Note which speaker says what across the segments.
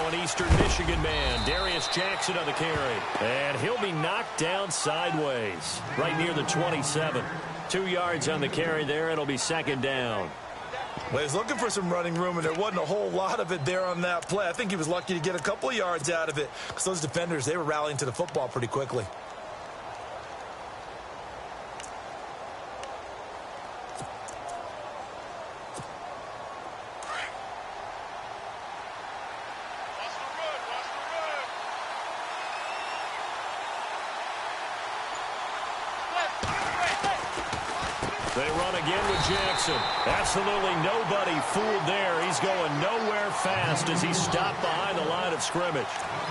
Speaker 1: Now an Eastern Michigan man, Darius Jackson on the carry. And he'll be knocked down sideways, right near the 27. 2 yards on the carry there. It'll be second down.
Speaker 2: Well, he was looking for some running room, and there wasn't a whole lot of it there on that play. I think he was lucky to get a couple of yards out of it because those defenders, they were rallying to the football pretty quickly.
Speaker 1: They run again with Jackson. Absolutely nobody fooled there. He's going nowhere fast as he's stopped behind the line of scrimmage.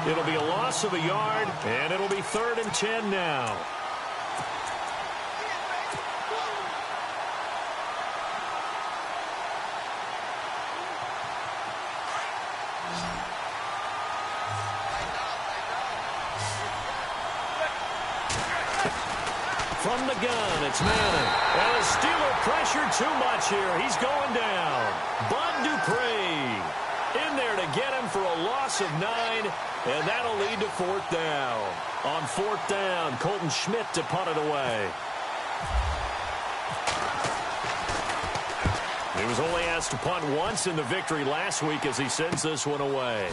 Speaker 1: It'll be a loss of a yard, and it'll be 3rd and 10 now. From the gun, it's Manning. And the Steeler pressure too much here. He's going down. Bud Dupree in there to get him for a loss of 9, and that'll lead to 4th down. On 4th down, Colton Schmidt to punt it away. He was only asked to punt once in the victory last week as he sends this one away.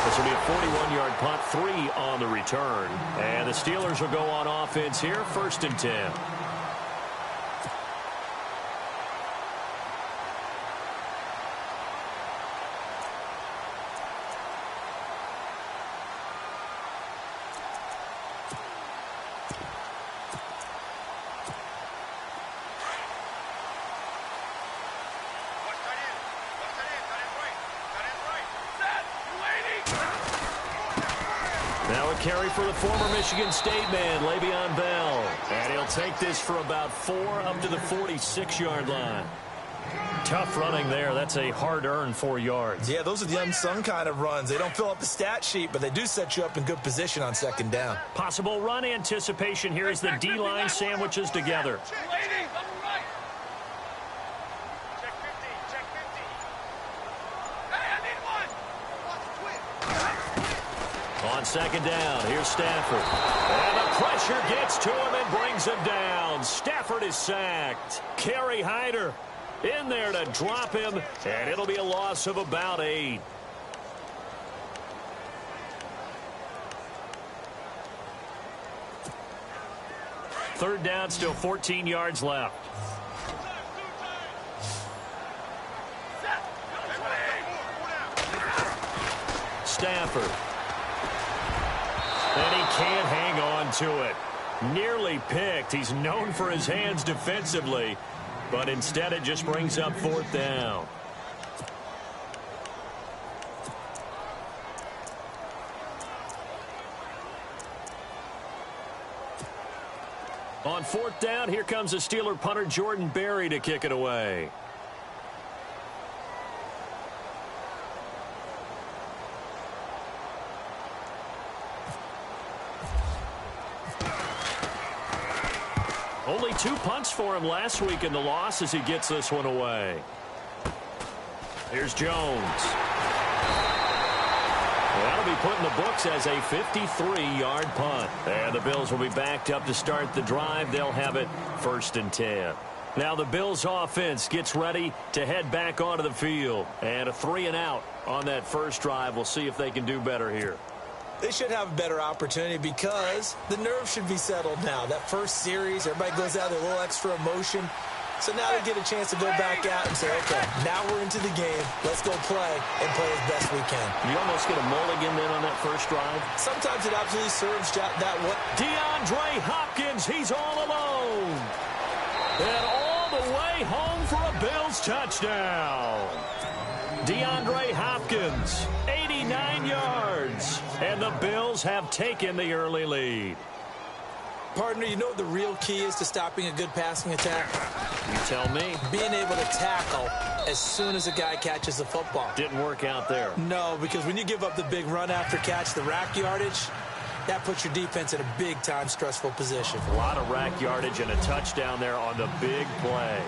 Speaker 1: This will be a 41-yard punt, 3 on the return. And the Steelers will go on offense here, 1st and 10. Now a carry for the former Michigan State man, Le'Veon Bell. And he'll take this for about 4 up to the 46-yard line. Tough running there. That's a hard-earned 4 yards.
Speaker 2: Yeah, those are the unsung kind of runs. They don't fill up the stat sheet, but they do set you up in good position on 2nd down.
Speaker 1: Possible run anticipation here as the D-line sandwiches together. On 2nd down, here's Stafford. And the pressure gets to him and brings him down. Stafford is sacked. Kerry Hyder in there to drop him, and it'll be a loss of about 8. Third down, still 14 yards left. Stafford. And he can't hang on to it. Nearly picked. He's known for his hands defensively, but instead it just brings up 4th down. On 4th down, here comes the Steeler punter Jordan Berry to kick it away. Only 2 punts for him last week in the loss as he gets this one away. Here's Jones. That'll be put in the books as a 53-yard punt. And the Bills will be backed up to start the drive. They'll have it 1st and 10. Now the Bills offense gets ready to head back onto the field. And a 3-and-out on that first drive. We'll see if they can do better here.
Speaker 2: They should have a better opportunity because the nerves should be settled now. That first series, everybody goes out with a little extra emotion. So now they get a chance to go back out and say, okay, now we're into the game. Let's go play and play as best we can.
Speaker 1: You almost get a mulligan then on that first drive.
Speaker 2: Sometimes it absolutely serves that way.
Speaker 1: DeAndre Hopkins, he's all alone. And all the way home for a Bills touchdown. DeAndre Hopkins, 89 yards. And the Bills have taken the early lead.
Speaker 2: Partner, you know what the real key is to stopping a good passing attack?
Speaker 1: You tell me.
Speaker 2: Being able to tackle as soon as a guy catches the football.
Speaker 1: Didn't work out there.
Speaker 2: No, because when you give up the big run after catch, the rack yardage, that puts your defense in a big-time stressful position.
Speaker 1: A lot of rack yardage and a touchdown there on the big play.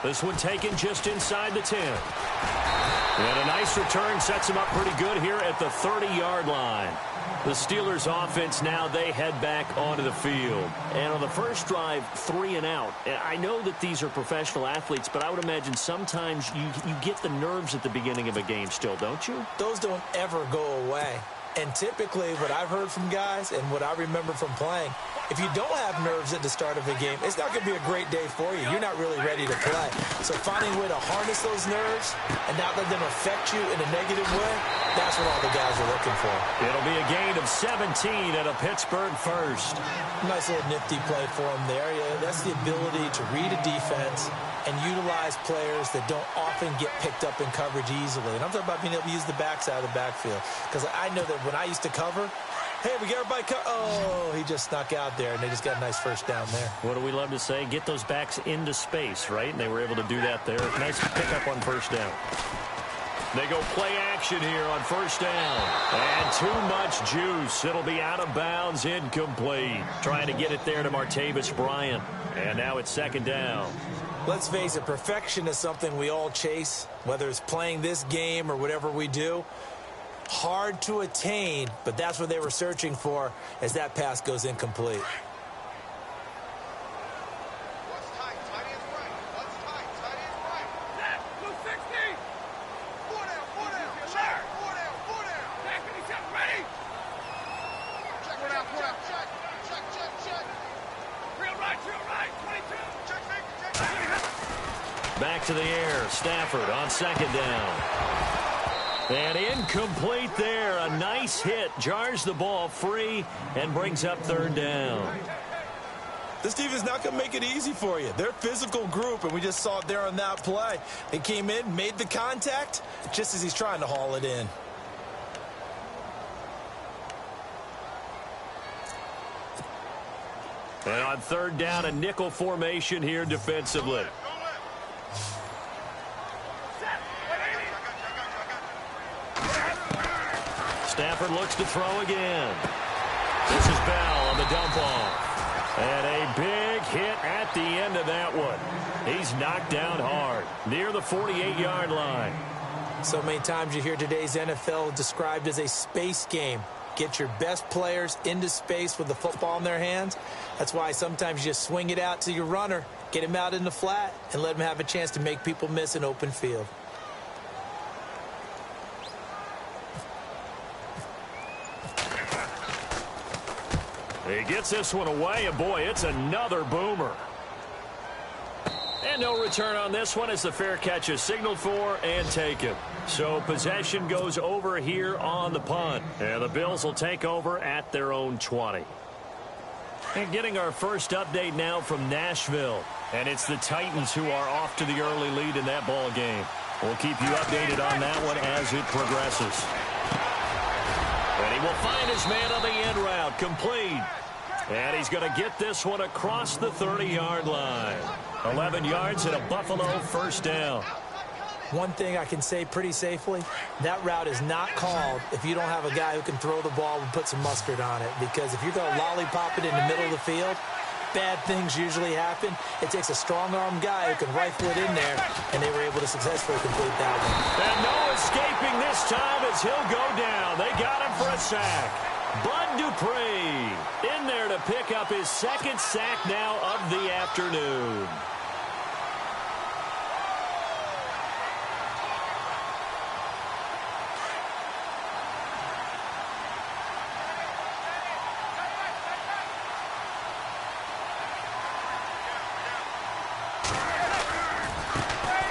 Speaker 1: This one taken just inside the 10. And a nice return sets him up pretty good here at the 30-yard line. The Steelers offense now, they head back onto the field. And on the first drive, 3 and out. I know that these are professional athletes, but I would imagine sometimes you get the nerves at the beginning of a game still, don't you?
Speaker 2: Those don't ever go away. And typically what I've heard from guys and what I remember from playing, if you don't have nerves at the start of a game, it's not going to be a great day for you. You're not really ready to play. So finding a way to harness those nerves and not let them affect you in a negative way, that's what all the guys are looking for.
Speaker 1: It'll be a gain of 17 at a Pittsburgh first.
Speaker 2: Nice little nifty play for him there. Yeah, that's the ability to read a defense and utilize players that don't often get picked up in coverage easily. And I'm talking about being able to use the backside of the backfield. Because I know that when I used to cover, hey, we got everybody oh, he just snuck out there, and they just got a nice first down there.
Speaker 1: What do we love to say? Get those backs into space, right? And they were able to do that there. Nice pickup on first down. They go play action here on first down. And too much juice. It'll be out of bounds, incomplete. Trying to get it there to Martavis Bryant. And now it's second down.
Speaker 2: Let's face it, perfection is something we all chase, whether it's playing this game or whatever we do. Hard to attain, but that's what they were searching for as that pass goes incomplete.
Speaker 1: Back to the air. Stafford on second down. And incomplete there. A nice hit. Jars the ball free and brings up third down.
Speaker 2: This team is not going to make it easy for you. They're a physical group, and we just saw it there on that play. They came in, made the contact, just as he's trying to haul it in.
Speaker 1: And on third down, a nickel formation here defensively. Stafford looks to throw again. This is Bell on the dump off. And a big hit at the end of that one. He's knocked down hard near the 48-yard line.
Speaker 2: So many times you hear today's NFL described as a space game. Get your best players into space with the football in their hands. That's why sometimes you just swing it out to your runner, get him out in the flat, and let him have a chance to make people miss an open field.
Speaker 1: He gets this one away, and boy, it's another boomer. And no return on this one as the fair catch is signaled for and taken. So possession goes over here on the punt. And the Bills will take over at their own 20. And getting our first update now from Nashville. And it's the Titans who are off to the early lead in that ball game. We'll keep you updated on that one as it progresses. And he will find his man on the end route, complete. And he's going to get this one across the 30-yard line. 11 yards and a Buffalo first down.
Speaker 2: One thing I can say pretty safely, that route is not called if you don't have a guy who can throw the ball and put some mustard on it. Because if you're going to lollipop it in the middle of the field, bad things usually happen. It takes a strong-arm guy who can rifle it in there, and they were able to successfully complete that one.
Speaker 1: And no escaping this time as he'll go down. They got him for a sack. Bud Dupree in there to pick up his second sack now of the afternoon.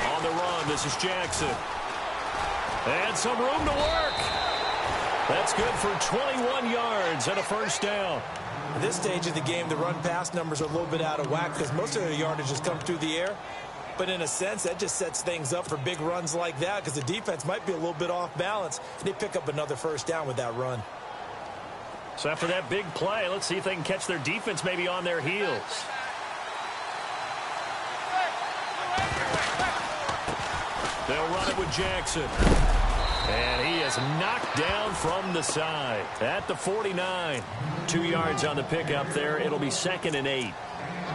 Speaker 1: On the run, this is Jackson. And some room to work. That's good for 21 yards and a first down.
Speaker 2: At this stage of the game, the run-pass numbers are a little bit out of whack because most of their yardage has come through the air. But in a sense, that just sets things up for big runs like that because the defense might be a little bit off balance. And they pick up another first down with that run.
Speaker 1: So after that big play, let's see if they can catch their defense maybe on their heels. They'll run it with Jackson. And he is knocked down from the side at the 49. 2 yards on the pickup there. It'll be 2nd and 8.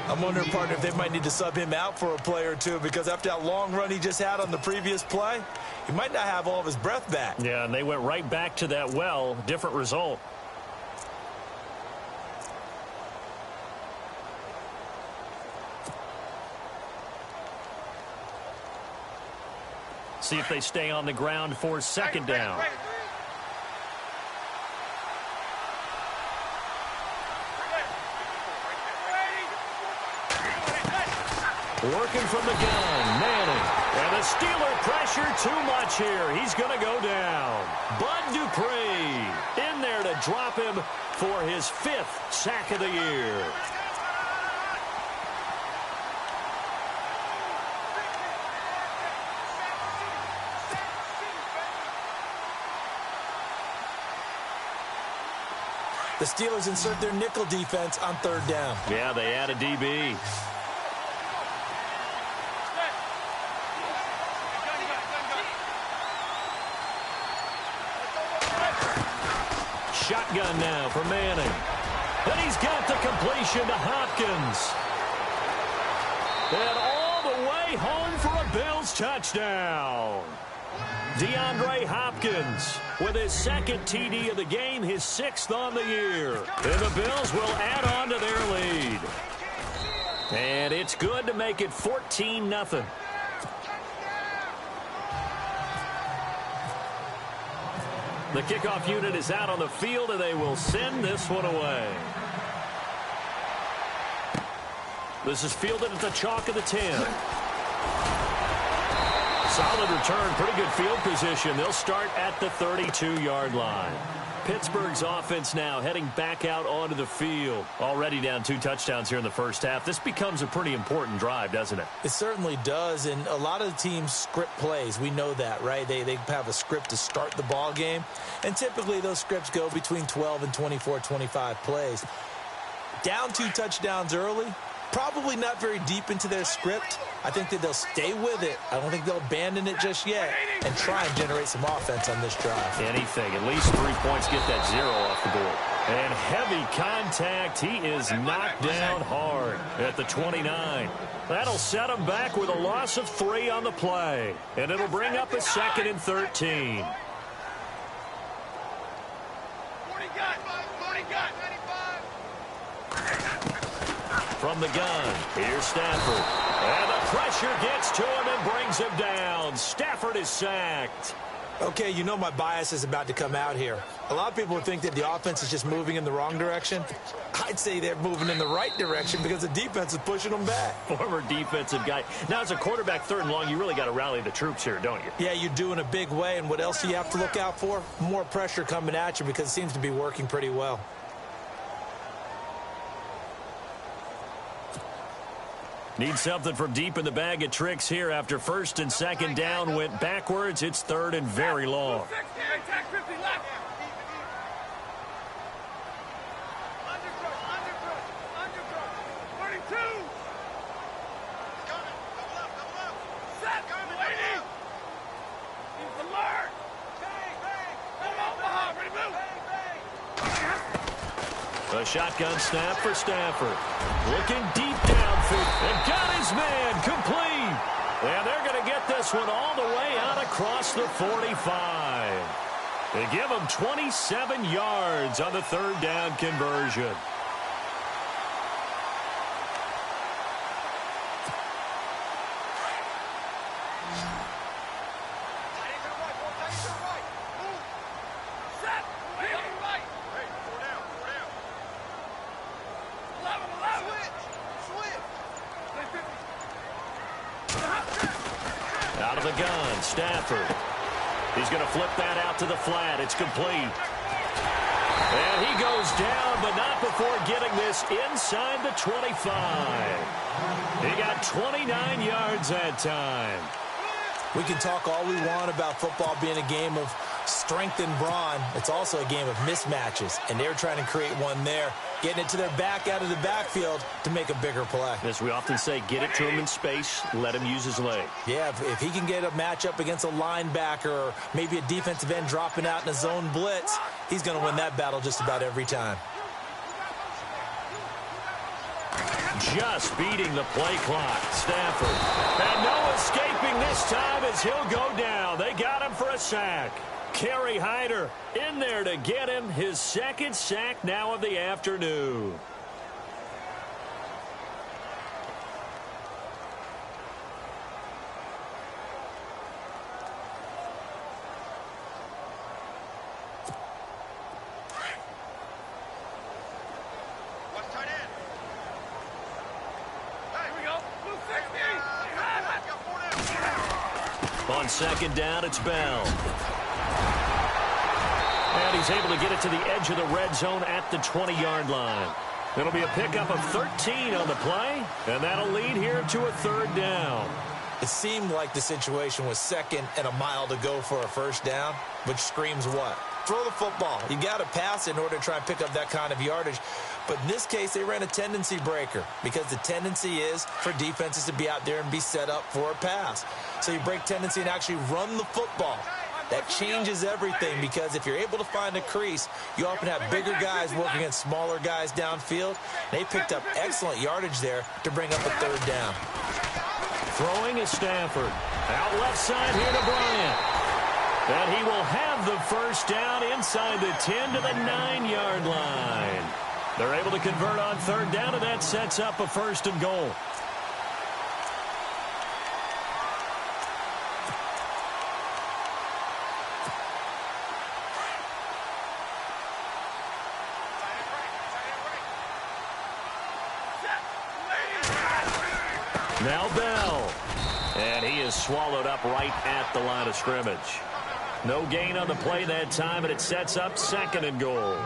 Speaker 2: I'm wondering, partner, if they might need to sub him out for a play or two, because after that long run he just had on the previous play, he might not have all of his breath back.
Speaker 1: Yeah, and they went right back to that well. Different result. See if they stay on the ground for second down. Working from the gun, Manning. And the Steeler pressure too much here. He's going to go down. Bud Dupree in there to drop him for his 5th sack of the year.
Speaker 2: The Steelers insert their nickel defense on 3rd down.
Speaker 1: Yeah, they add a DB. Shotgun now for Manning. And he's got the completion to Hopkins. And all the way home for a Bills touchdown. DeAndre Hopkins with his 2nd TD of the game, his 6th on the year. And the Bills will add on to their lead. And it's good to make it 14-0. The kickoff unit is out on the field, and they will send this one away. This is fielded at the chalk of the 10. Solid return, pretty good field position. They'll start at the 32-yard line. Pittsburgh's offense now heading back out onto the field. Already down 2 touchdowns here in the first half. This becomes a pretty important drive, doesn't it?
Speaker 2: It certainly does, and a lot of the teams script plays. We know that, right? They have a script to start the ball game, and typically those scripts go between 12 and 24, 25 plays. Down 2 touchdowns early, probably not very deep into their script. I think that they'll stay with it. I don't think they'll abandon it just yet and try and generate some offense on this drive.
Speaker 1: Anything. At least 3 points, get that 0 off the board. And heavy contact. He is knocked down hard at the 29. That'll set him back with a loss of 3 on the play. And it'll bring up a 2nd and 13. From the gun, here's Stafford. And the pressure gets to him and brings him down. Stafford is sacked.
Speaker 2: Okay, you know my bias is about to come out here. A lot of people would think that the offense is just moving in the wrong direction. I'd say they're moving in the right direction because the defense is pushing them back.
Speaker 1: Former defensive guy. Now, as a quarterback 3rd and long, you really got to rally the troops here, don't you?
Speaker 2: Yeah, you do in a big way. And what else do you have to look out for? More pressure coming at you because it seems to be working pretty well.
Speaker 1: Need something from deep in the bag of tricks here after 1st and 2nd down went backwards. It's 3rd and very long. A shotgun snap for Stafford. Looking deep downfield. And got his man complete. And they're going to get this one all the way out across the 45. They give him 27 yards on the 3rd down conversion. Out of the gun, Stafford. He's going to flip that out to the flat. It's complete. And he goes down, but not before getting this inside the 25. He got 29 yards that time.
Speaker 2: We can talk all we want about football being a game of strength and brawn. It's also a game of mismatches, and they're trying to create one there, getting it to their back out of the backfield to make a bigger play.
Speaker 1: As we often say, get it to him in space, let him use his leg.
Speaker 2: Yeah, if he can get a matchup against a linebacker or maybe a defensive end dropping out in a zone blitz, he's going to win that battle just about every time.
Speaker 1: just beating the play clock. Stafford. And no escaping this time as he'll go down. They got him for a sack. Kerry Hyder in there to get him his second sack now of the afternoon. On second down, it's Bell. And he's able to get it to the edge of the red zone at the 20-yard line. It'll be a pickup of 13 on the play, and that'll lead here to a third down.
Speaker 2: It seemed like the situation was second and a mile to go for a first down, which screams what? Throw the football. You got to pass in order to try and pick up that kind of yardage. But in this case, they ran a tendency breaker because the tendency is for defenses to be out there and be set up for a pass. So you break tendency and actually run the football. That changes everything because if you're able to find a crease, you often have bigger guys working against smaller guys downfield. They picked up excellent yardage there to bring up a third down.
Speaker 1: Throwing is Stafford. Out left side here to Bryant. And he will have the first down inside the 10 to the 9-yard line. They're able to convert on third down, and that sets up a first and goal. Now Bell. And he is swallowed up right at the line of scrimmage. No gain on the play that time, and it sets up second and goal.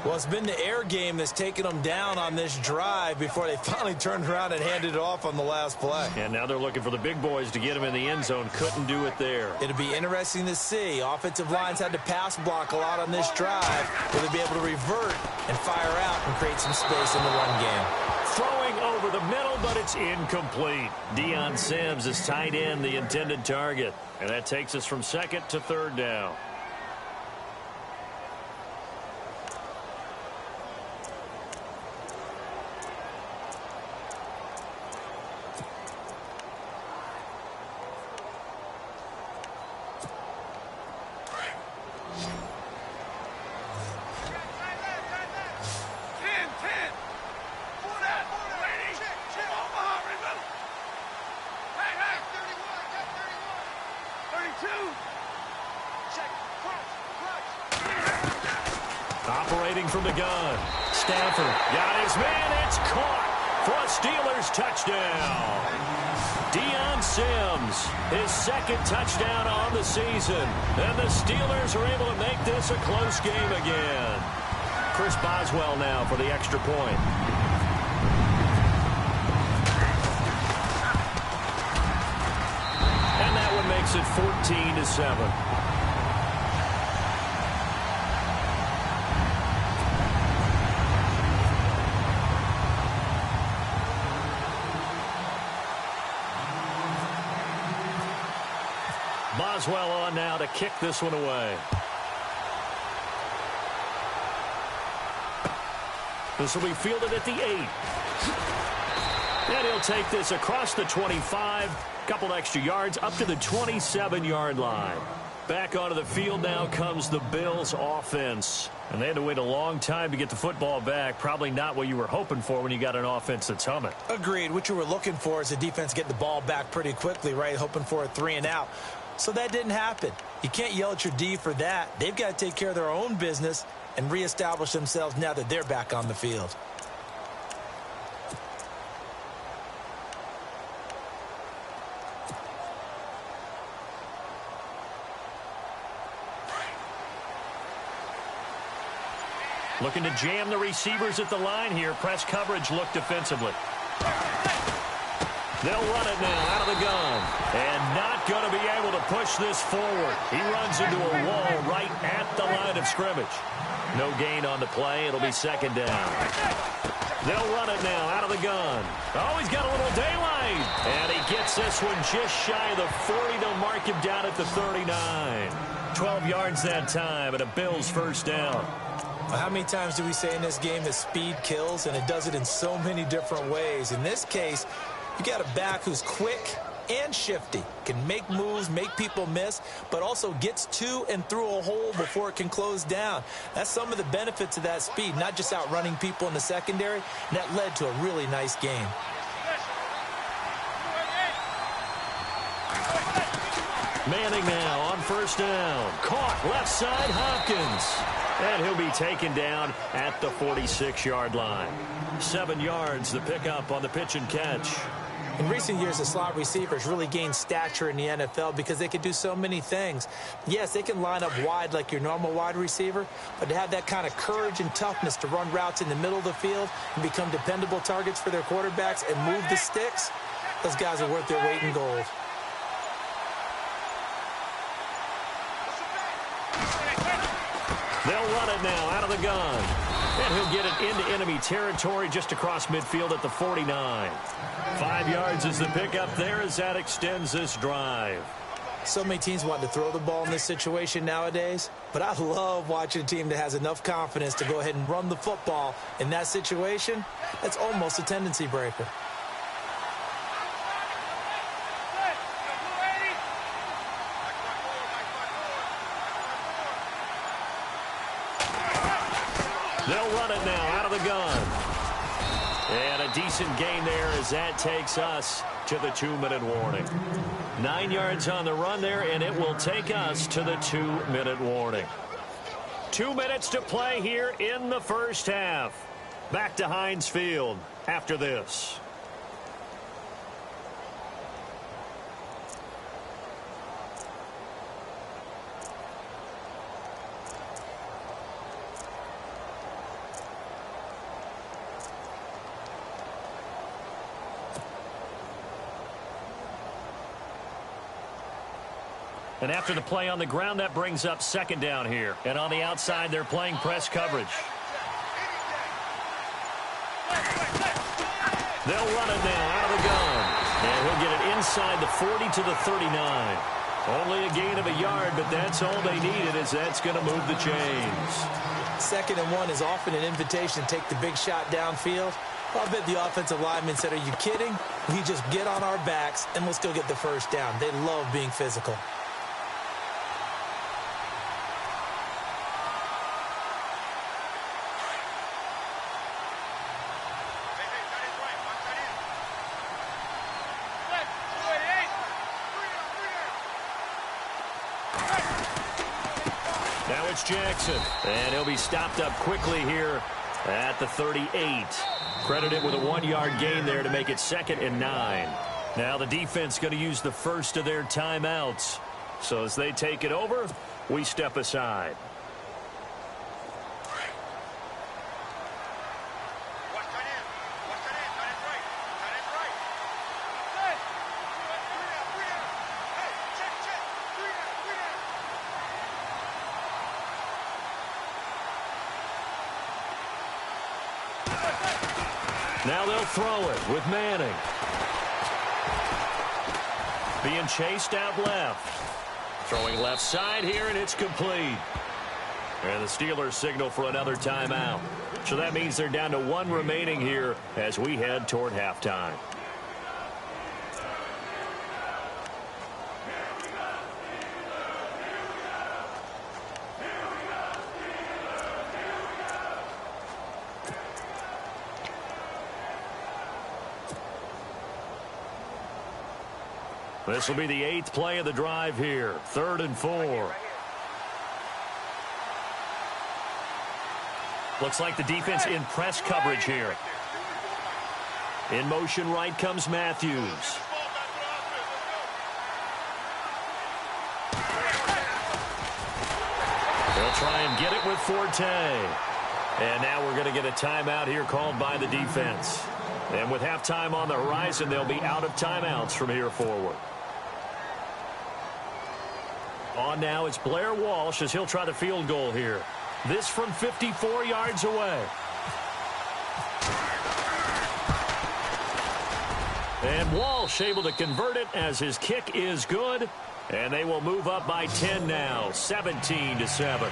Speaker 2: Well, it's been the air game that's taken them down on this drive before they finally turned around and handed it off on the last play.
Speaker 1: And now they're looking for the big boys to get him in the end zone. Couldn't do it there.
Speaker 2: It'll be interesting to see. Offensive lines had to pass block a lot on this drive. Will they be able to revert and fire out and create some space in the run game?
Speaker 1: Throwing over the middle, but it's incomplete. Deion Sims is tight end, the intended target. And that takes us from second to third down. Operating from the gun. Stafford got his man. It's caught for a Steelers touchdown. Deion Sims, his second touchdown on the season. And the Steelers are able to make this a close game again. Chris Boswell now for the extra point. And that one makes it 14-7. Boswell on now to kick this one away. This will be fielded at the 8. And he'll take this across the 25. Couple extra yards up to the 27-yard line. Back onto the field now comes the Bills offense. And they had to wait a long time to get the football back. Probably not what you were hoping for when you got an offense that's humming.
Speaker 2: Agreed. What you were looking for is the defense getting the ball back pretty quickly, right? Hoping for a 3-and-out. So that didn't happen. You can't yell at your D for that. They've got to take care of their own business and reestablish themselves now that they're back on the field.
Speaker 1: Looking to jam the receivers at the line here. Press coverage look defensively. They'll run it now out of the gun. And not going to be able to push this forward. He runs into a wall right at the line of scrimmage. No gain on the play. It'll be second down. They'll run it now out of the gun. Oh, he's got a little daylight. And he gets this one just shy of the 40. They'll mark him down at the 39. 12 yards that time and a Bills first down.
Speaker 2: Well, how many times do we say in this game that speed kills, and it does it in so many different ways? In this case, you got a back who's quick and shifty, can make moves, make people miss, but also gets to and through a hole before it can close down. That's some of the benefits of that speed, not just outrunning people in the secondary, and that led to a really nice game.
Speaker 1: Manning now on first down. Caught left side, Hopkins. And he'll be taken down at the 46-yard line. 7 yards, the pickup on the pitch and catch.
Speaker 2: In recent years, the slot receivers really gained stature in the NFL because they can do so many things. Yes, they can line up wide like your normal wide receiver, but to have that kind of courage and toughness to run routes in the middle of the field and become dependable targets for their quarterbacks and move the sticks, those guys are worth their weight in gold.
Speaker 1: They'll run it now out of the gun. And he'll get it into enemy territory just across midfield at the 49. 5 yards is the pickup there as that extends this drive.
Speaker 2: So many teams want to throw the ball in this situation nowadays, but I love watching a team that has enough confidence to go ahead and run the football in that situation. That's almost a tendency breaker.
Speaker 1: They'll run it now out of the gun. And a decent gain there as that takes us to the 2-minute warning. 9 yards on the run there, and it will take us to the 2-minute warning. 2 minutes to play here in the first half. Back to Heinz Field after this. And after the play on the ground, that brings up second down here. And on the outside, they're playing press coverage. They'll run it now out of the gun. And he'll get it inside the 40 to the 39. Only a gain of a yard, but that's all they needed as that's going to move the chains.
Speaker 2: 2nd and 1 is often an invitation to take the big shot downfield. I bet the offensive lineman said, "Are you kidding? We just get on our backs and let's go get the first down." They love being physical.
Speaker 1: Now it's Jackson, and he'll be stopped up quickly here at the 38. Credited with a 1-yard gain there to make it 2nd and 9. Now the defense going to use the first of their timeouts. So as they take it over, we step aside. Now they'll throw it with Manning. Being chased out left. Throwing left side here, and it's complete. And the Steelers signal for another timeout. So that means they're down to 1 remaining here as we head toward halftime. This will be the 8th play of the drive here. 3rd and 4. Looks like the defense in press coverage here. In motion right comes Matthews. They'll try and get it with Forte. And now we're going to get a timeout here called by the defense. And with halftime on the horizon, they'll be out of timeouts from here forward. On now, it's Blair Walsh as he'll try the field goal here. This from 54 yards away. And Walsh able to convert it as his kick is good. And they will move up by 10 now, 17-7.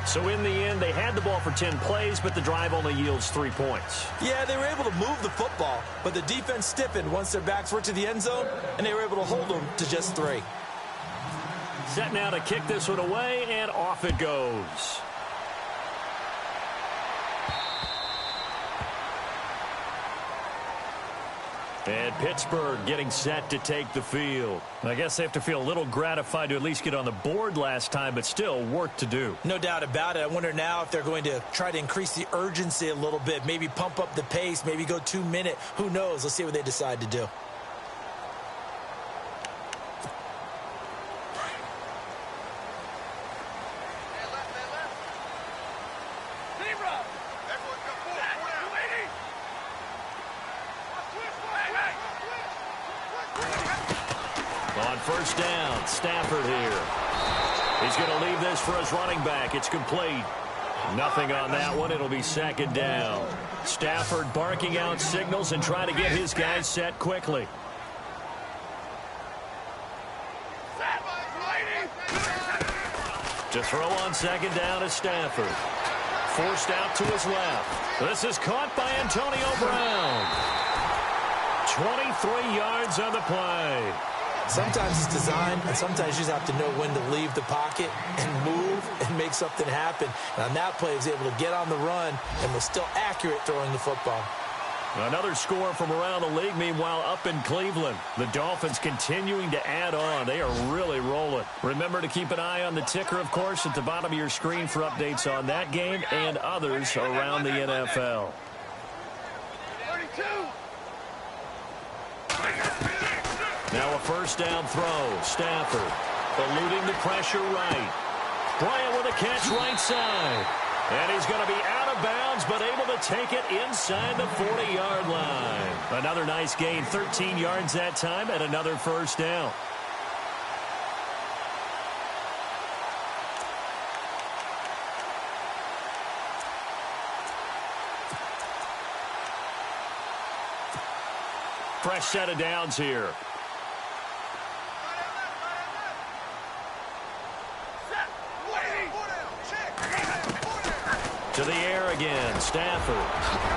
Speaker 1: So in the end, they had the ball for 10 plays, but the drive only yields 3 points.
Speaker 2: Yeah, they were able to move the football, but the defense stiffened once their backs were to the end zone, and they were able to hold them to just 3.
Speaker 1: Set now to kick this one away, and off it goes. And Pittsburgh getting set to take the field. I guess they have to feel a little gratified to at least get on the board last time, but still work to do.
Speaker 2: No doubt about it. I wonder now if they're going to try to increase the urgency a little bit, maybe pump up the pace, maybe go 2-minute. Who knows? Let's see what they decide to do.
Speaker 1: On first down, Stafford here. He's going to leave this for his running back. It's complete. Nothing on that one. It'll be second down. Stafford barking out signals and trying to get his guys set quickly. To throw on second down is Stafford. Forced out to his left. This is caught by Antonio Brown. 23 yards on the play.
Speaker 2: Sometimes it's design, and sometimes you just have to know when to leave the pocket and move and make something happen. And on that play, he was able to get on the run and was still accurate throwing the football.
Speaker 1: Another score from around the league. Meanwhile, up in Cleveland, the Dolphins continuing to add on. They are really rolling. Remember to keep an eye on the ticker, of course, at the bottom of your screen for updates on that game and others around the NFL.
Speaker 3: 32.
Speaker 1: Now a first down throw. Stafford eluding the pressure right. Bryant with a catch right side. And he's going to be out of bounds, but able to take it inside the 40-yard line. Another nice gain, 13 yards that time, and another first down. Fresh set of downs here. To the air again, Stafford.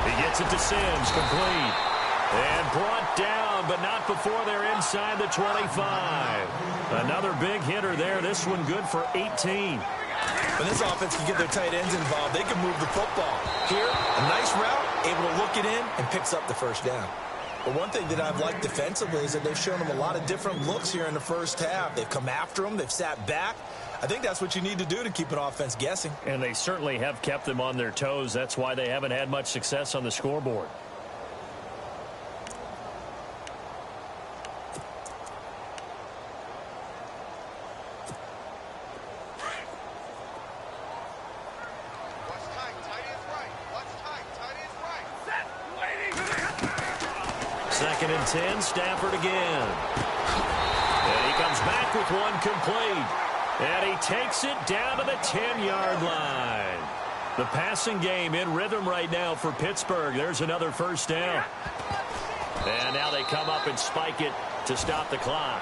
Speaker 1: He gets it to Sims, complete. And brought down, but not before they're inside the 25. Another big hitter there. This one good for 18.
Speaker 2: When this offense can get their tight ends involved, they can move the football. Here, a nice route, able to look it in, and picks up the first down. But one thing that I've liked defensively is that they've shown them a lot of different looks here in the first half. They've come after them. They've sat back. I think that's what you need to do to keep an offense guessing.
Speaker 1: And they certainly have kept them on their toes. That's why they haven't had much success on the scoreboard. Second and 10, Stafford again. And he comes back with one complete. And he takes it down to the 10-yard line. The passing game in rhythm right now for Pittsburgh. There's another first down. And now they come up and spike it to stop the clock.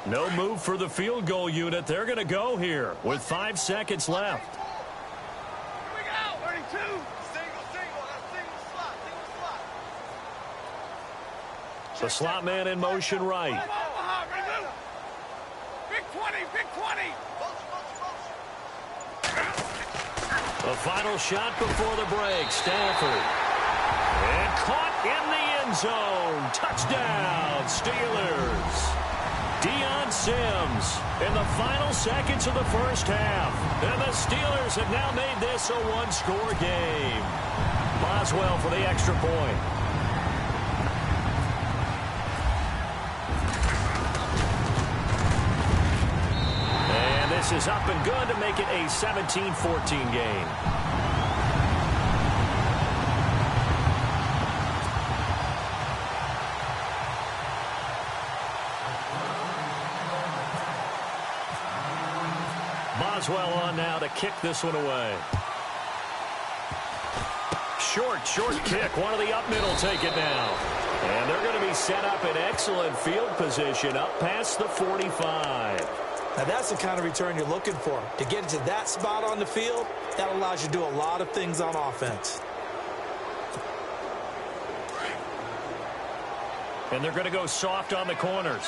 Speaker 1: No move for the field goal unit. They're going to go here with 5 seconds left.
Speaker 3: Here we go. 32. Single slot.
Speaker 1: The slot man in motion right.
Speaker 3: Big 20.
Speaker 1: The final shot before the break. Stafford. And caught in the end zone. Touchdown, Steelers. Deion Sims in the final seconds of the first half. And the Steelers have now made this a one-score game. Boswell for the extra point. And this is up and good to make it a 17-14 game. is well on now to kick this one away. Short kick. One of the up middle take it now. And they're going to be set up in excellent field position up past the 45.
Speaker 2: Now, that's the kind of return you're looking for. To get into that spot on the field, that allows you to do a lot of things on offense.
Speaker 1: And they're going to go soft on the corners.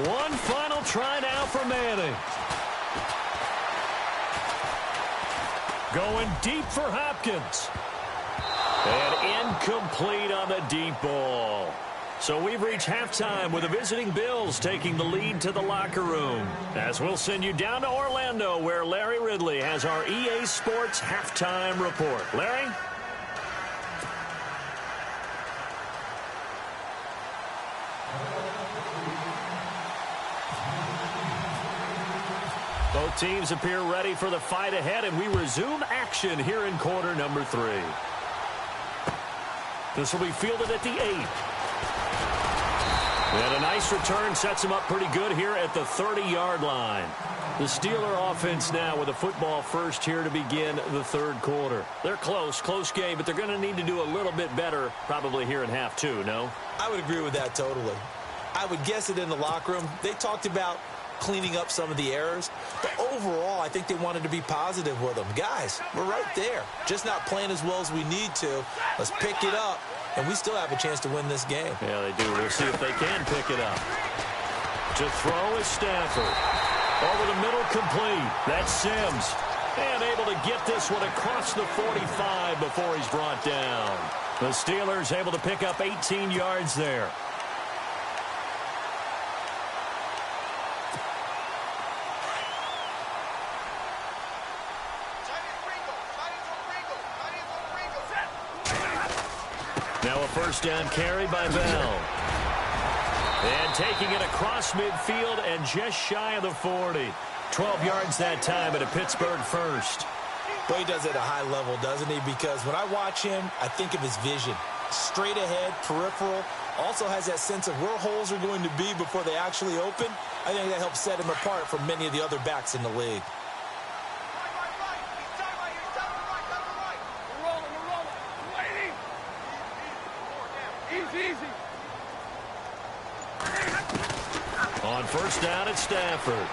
Speaker 1: One final try now for Manning. Going deep for Hopkins. And incomplete on the deep ball. So we've reached halftime with the visiting Bills taking the lead to the locker room. As we'll send you down to Orlando where Larry Ridley has our EA Sports halftime report. Larry? Both teams appear ready for the fight ahead, and we resume action here in quarter number 3. This will be fielded at the 8. And a nice return sets him up pretty good here at the 30-yard line. The Steeler offense now with a football first here to begin the third quarter. They're close game, but they're going to need to do a little bit better probably here in half 2, no?
Speaker 2: I would agree with that totally. I would guess it in the locker room. They talked about cleaning up some of the errors, but overall I think they wanted to be positive with them. Guys, we're right there, just not playing as well as we need to. Let's pick it up, and we still have a chance to win this game.
Speaker 1: Yeah, they do. We'll see if they can pick it up. To throw is Stafford. Over the middle, complete. That's Sims. And able to get this one across the 45 before he's brought down. The Steelers able to pick up 18 yards there. Now a first down carry by Bell. And taking it across midfield and just shy of the 40. 12 yards that time at a Pittsburgh first.
Speaker 2: Boy, he does it at a high level, doesn't he? Because when I watch him, I think of his vision. Straight ahead, peripheral. Also has that sense of where holes are going to be before they actually open. I think that helps set him apart from many of the other backs in the league.
Speaker 1: On first down, it's Stafford.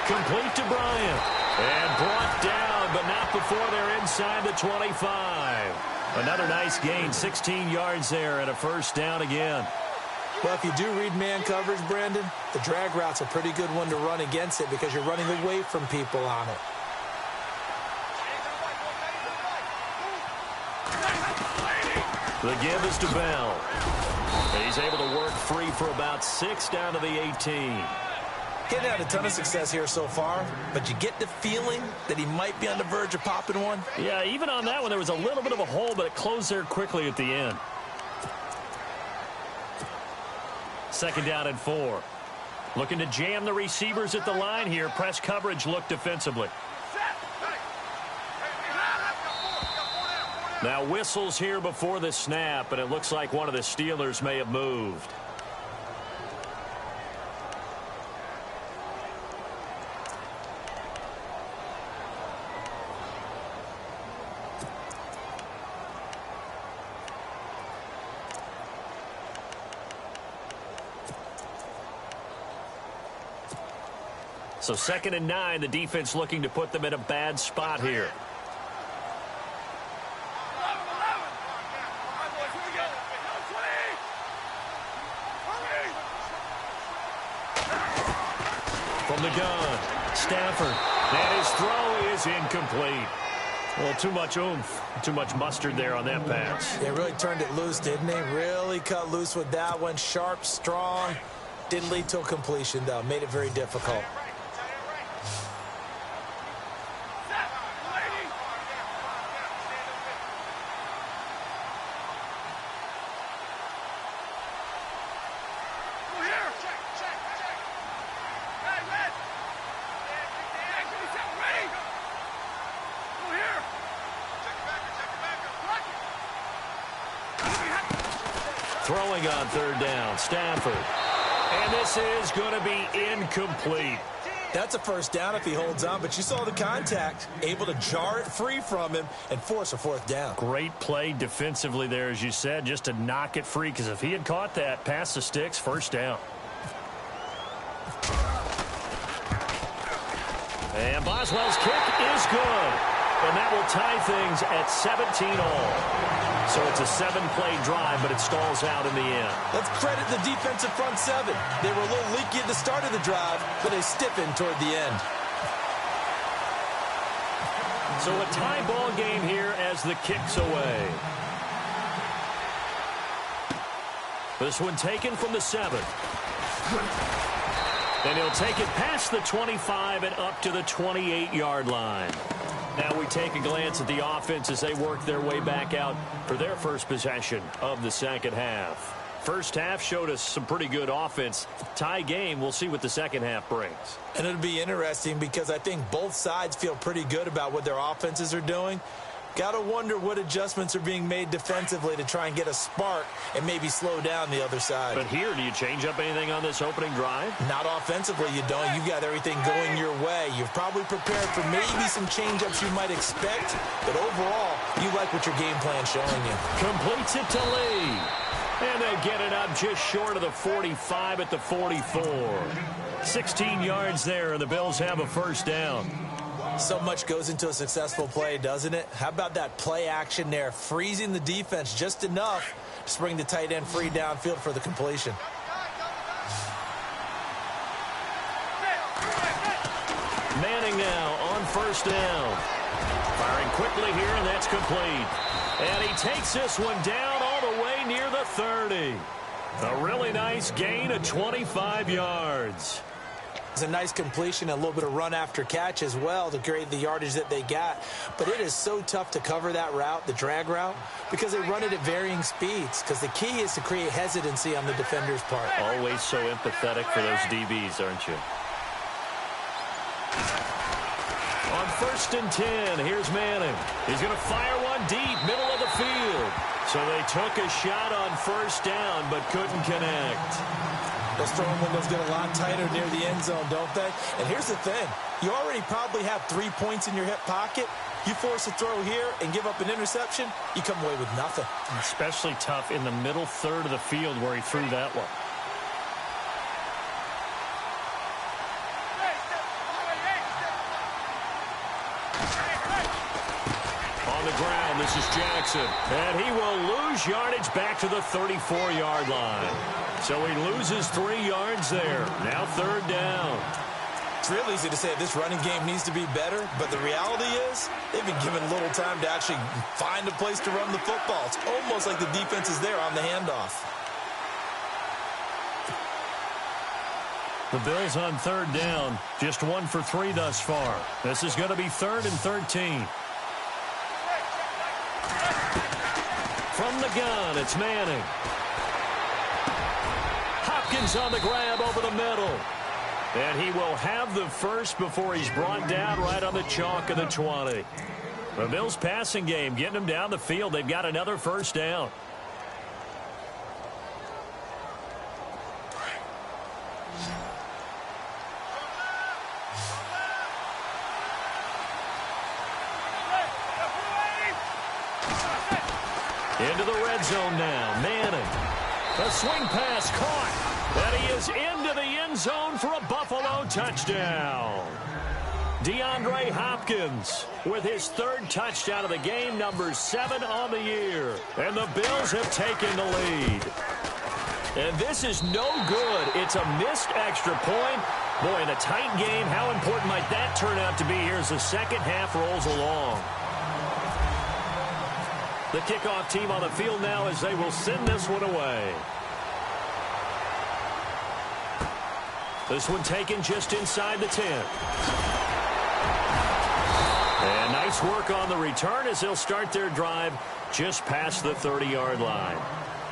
Speaker 1: Complete to Bryant. And brought down, but not before they're inside the 25. Another nice gain, 16 yards there, and a first down again.
Speaker 2: Well, if you do read man coverage, Brandon, the drag route's a pretty good one to run against it because you're running away from people on it.
Speaker 1: The give is to Bell. He's able to work free for about 6 down to the 18.
Speaker 2: Getting had a ton of success here so far, but you get the feeling that he might be on the verge of popping one.
Speaker 1: Yeah, even on that one, there was a little bit of a hole, but it closed there quickly at the end. Second down and 4. Looking to jam the receivers at the line here. Press coverage look defensively. Now whistles here before the snap, and it looks like one of the Steelers may have moved. So 2nd and 9, the defense looking to put them in a bad spot here. From the gun, Stafford, and his throw is incomplete. Well, too much oomph, too much mustard there on that pass.
Speaker 2: They really turned it loose, didn't they? Really cut loose with that one. Sharp, strong. Didn't lead to a completion, though. Made it very difficult.
Speaker 1: throwing on third down. Stafford. And this is going to be incomplete.
Speaker 2: That's a first down if he holds on, but you saw the contact, able to jar it free from him and force a fourth down.
Speaker 1: Great play defensively there, as you said, just to knock it free, because if he had caught that, past the sticks, first down. And Boswell's kick is good. And that will tie things at 17 all. So it's a 7-play drive, but it stalls out in the end.
Speaker 2: Let's credit the defensive front seven. They were a little leaky at the start of the drive, but they stiffened toward the end.
Speaker 1: So a tie ball game here as the kick's away. This one taken from the 7. And he'll take it past the 25 and up to the 28-yard line. Now we take a glance at the offense as they work their way back out for their first possession of the second half. First half showed us some pretty good offense. Tie game, we'll see what the second half brings.
Speaker 2: And it'll be interesting because I think both sides feel pretty good about what their offenses are doing. Got to wonder what adjustments are being made defensively to try and get a spark and maybe slow down the other side.
Speaker 1: But here, do you change up anything on this opening drive?
Speaker 2: Not offensively, you don't. You've got everything going your way. You've probably prepared for maybe some change-ups you might expect, but overall, you like what your game plan's showing you.
Speaker 1: Completes it to Lee. And they get it up just short of the 45 at the 44. 16 yards there, and the Bills have a first down.
Speaker 2: So much goes into a successful play, doesn't it? How about that play action there, freezing the defense just enough to bring the tight end free downfield for the completion.
Speaker 1: Manning now on first down. Firing quickly here, and that's complete. And he takes this one down all the way near the 30. A really nice gain of 25 yards.
Speaker 2: It's a nice completion, a little bit of run after catch as well to create the yardage that they got. But it is so tough to cover that route, the drag route, because they run it at varying speeds. Because the key is to create hesitancy on the defender's part.
Speaker 1: Always so empathetic for those DBs, aren't you? On first and 10, here's Manning. He's going to fire one deep, middle of the field. So they took a shot on first down, but couldn't connect.
Speaker 2: Those throwing windows get a lot tighter near the end zone, don't they? And here's the thing. You already probably have 3 points in your hip pocket. You force a throw here and give up an interception, you come away with nothing.
Speaker 1: Especially tough in the middle third of the field where he threw that one. On the ground, this is Jackson. And he will lose yardage back to the 34-yard line. So he loses 3 yards there. Now third down.
Speaker 2: It's real easy to say this running game needs to be better, but the reality is they've been given little time to actually find a place to run the football. It's almost like the defense is there on the handoff.
Speaker 1: The Bills on third down, just 1 for 3 thus far. This is going to be 3rd and 13. From the gun, it's Manning. Hopkins on the grab over the middle. And he will have the first before he's brought down right on the chalk of the 20. The Bills passing game, getting them down the field. They've got another first down. Into the red zone now. Manning. A swing pass caught. And he is into the end zone for a Buffalo touchdown. DeAndre Hopkins with his 3rd touchdown of the game, number 7 on the year. And the Bills have taken the lead. And this is no good. It's a missed extra point. Boy, in a tight game, how important might that turn out to be here as the second half rolls along? The kickoff team on the field now as they will send this one away. This one taken just inside the 10. And nice work on the return as they'll start their drive just past the 30-yard line.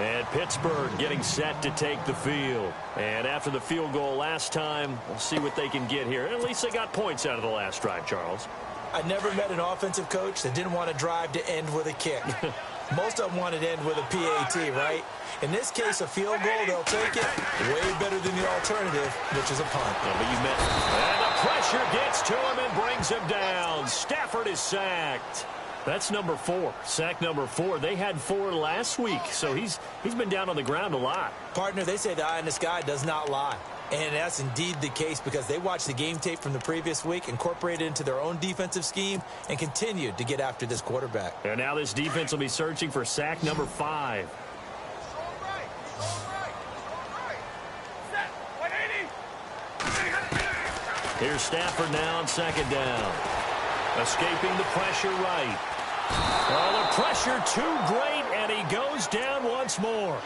Speaker 1: And Pittsburgh getting set to take the field. And after the field goal last time, we'll see what they can get here. At least they got points out of the last drive, Charles.
Speaker 2: I never met an offensive coach that didn't want to drive to end with a kick. Most of them want it to end with a PAT, right? In this case, a field goal, they'll take it. Way better than the alternative, which is a punt.
Speaker 1: Yeah, but you missed. And the pressure gets to him and brings him down. Stafford is sacked. That's number 4. Sack number 4. They had 4 last week, so he's been down on the ground a lot.
Speaker 2: Partner, they say the eye in the sky does not lie. And that's indeed the case because they watched the game tape from the previous week, incorporated it into their own defensive scheme, and continued to get after this quarterback.
Speaker 1: And now this defense will be searching for sack number 5. Here's Stafford now on second down. Escaping the pressure right. Oh, the pressure too great, and he goes down once more.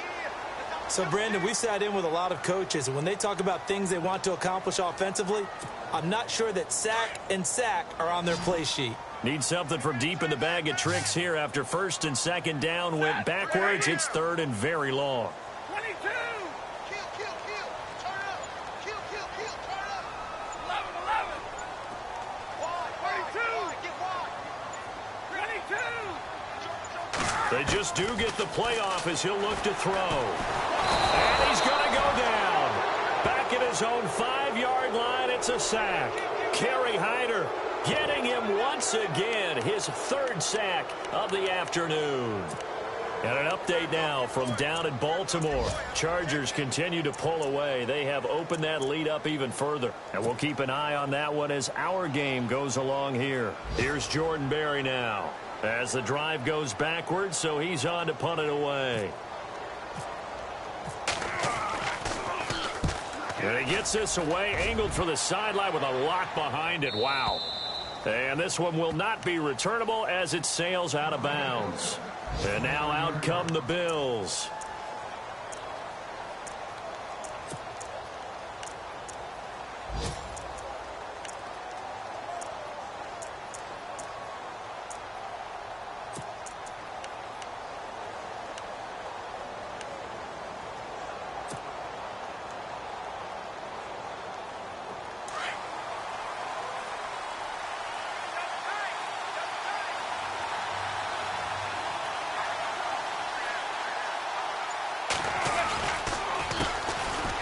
Speaker 2: So, Brandon, we've sat in with a lot of coaches, and when they talk about things they want to accomplish offensively, I'm not sure that sack and sack are on their play sheet.
Speaker 1: Need something from deep in the bag of tricks here after first and second down went backwards. It's third and very long.
Speaker 3: 22. Kill. Turn up. Kill. Turn up. 11. 22. Get wide. 22.
Speaker 1: They just do get the playoff as he'll look to throw. And he's going to go down. Back at his own 5-yard line, it's a sack. Kerry Hyder getting him once again, his 3rd sack of the afternoon. And an update now from down in Baltimore. Chargers continue to pull away. They have opened that lead up even further. And we'll keep an eye on that one as our game goes along here. Here's Jordan Berry now as the drive goes backwards, so he's on to punt it away. And he gets this away, angled for the sideline with a lock behind it. Wow. And this one will not be returnable as it sails out of bounds. And now out come the Bills.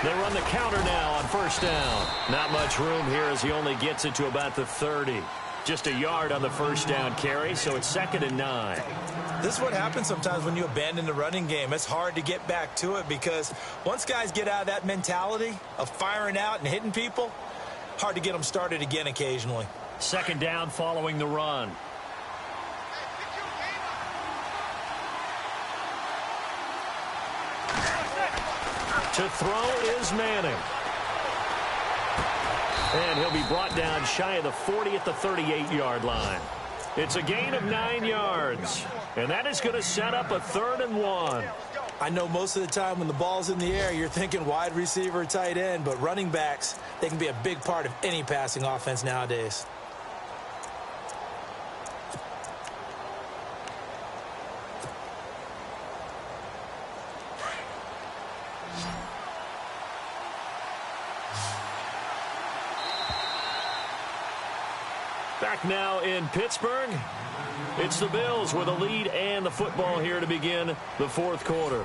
Speaker 1: They run the counter now on first down. Not much room here as he only gets it to about the 30. Just a yard on the first down carry, so it's 2nd and 9.
Speaker 2: This is what happens sometimes when you abandon the running game. It's hard to get back to it because once guys get out of that mentality of firing out and hitting people, hard to get them started again occasionally.
Speaker 1: 2nd down following the run. To throw is Manning. And he'll be brought down shy of the 40 at the 38-yard line. It's a gain of 9 yards. And that is going to set up a 3rd and 1.
Speaker 2: I know most of the time when the ball's in the air, you're thinking wide receiver, tight end, but running backs, they can be a big part of any passing offense nowadays.
Speaker 1: Back now in Pittsburgh. It's the Bills with a lead and the football here to begin the 4th quarter.